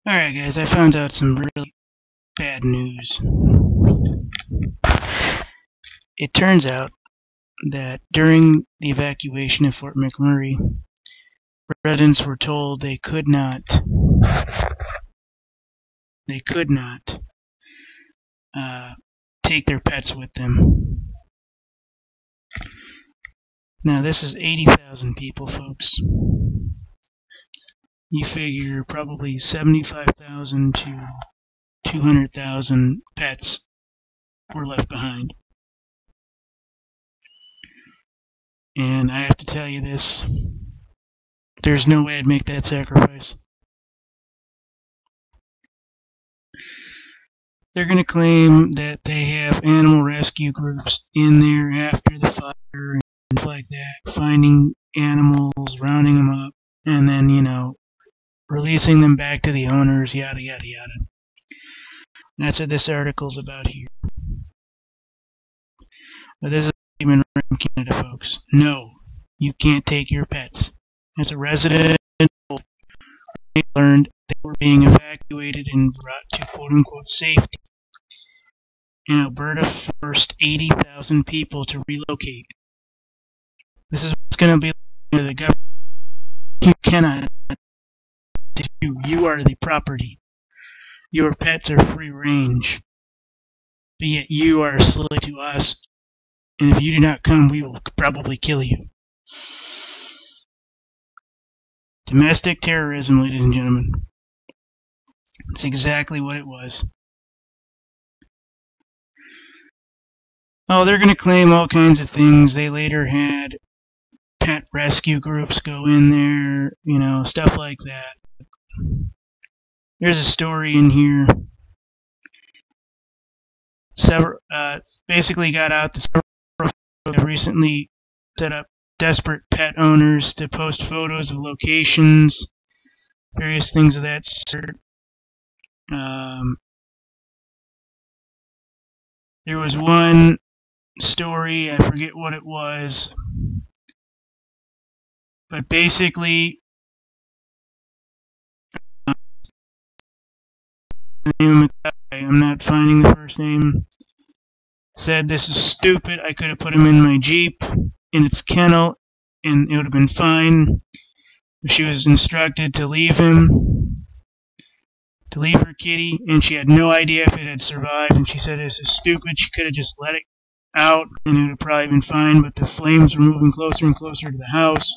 Alright guys, I found out some really bad news. It turns out that during the evacuation of Fort McMurray, residents were told they could not take their pets with them. Now this is 80,000 people, folks. You figure probably 75,000 to 200,000 pets were left behind. And I have to tell you this, there's no way I'd make that sacrifice. They're going to claim that they have animal rescue groups in there after the fire and stuff like that, finding animals, rounding them up, and then, releasing them back to the owners, yada yada yada. That's what this article's about here. But this is a statement from Canada, folks. No, you can't take your pets. As a resident, they learned they were being evacuated and brought to quote-unquote safety. And Alberta forced 80,000 people to relocate. This is what's going to be like the government. You cannot do. You are the property. Your pets are free range. But yet you are a slave to us. And if you do not come, we will probably kill you. Domestic terrorism, ladies and gentlemen. It's exactly what it was. Oh, they're going to claim all kinds of things. They later had pet rescue groups go in there, stuff like that. There's a story in here. Basically got out that several have recently set up desperate pet owners to post photos of locations, various things of that sort. There was one story, I forget what it was, but basically the name of the guy, I'm not finding the first name, said this is stupid, I could have put him in my Jeep in its kennel and it would have been fine. She was instructed to leave her kitty, and she had no idea if it had survived, and she said this is stupid, she could have just let it out and it would have probably been fine, but the flames were moving closer and closer to the house.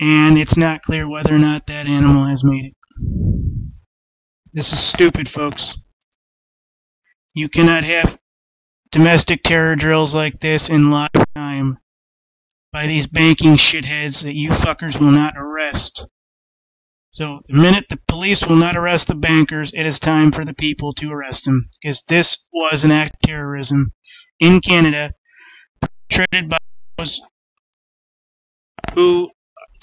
And it's not clear whether or not that animal has made it. This is stupid, folks. You cannot have domestic terror drills like this in live time by these banking shitheads that you fuckers will not arrest. So the minute the police will not arrest the bankers, it is time for the people to arrest them. Because this was an act of terrorism in Canada perpetrated by those who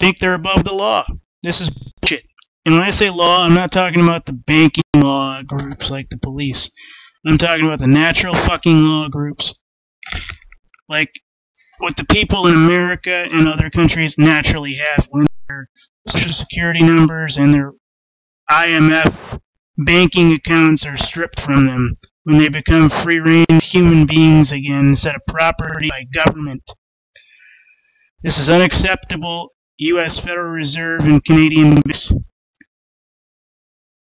think they're above the law. This is bullshit. And when I say law, I'm not talking about the banking law groups like the police. I'm talking about the natural fucking law groups. Like what the people in America and other countries naturally have when their social security numbers and their IMF banking accounts are stripped from them. When they become free-range human beings again instead of property by government. This is unacceptable. U.S. Federal Reserve and Canadian banks.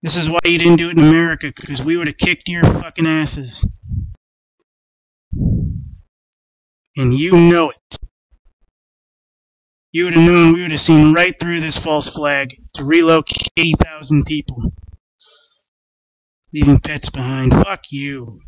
This is why you didn't do it in America, because we would have kicked your fucking asses. And you know it. You would have known we would have seen right through this false flag to relocate 80,000 people. Leaving pets behind. Fuck you.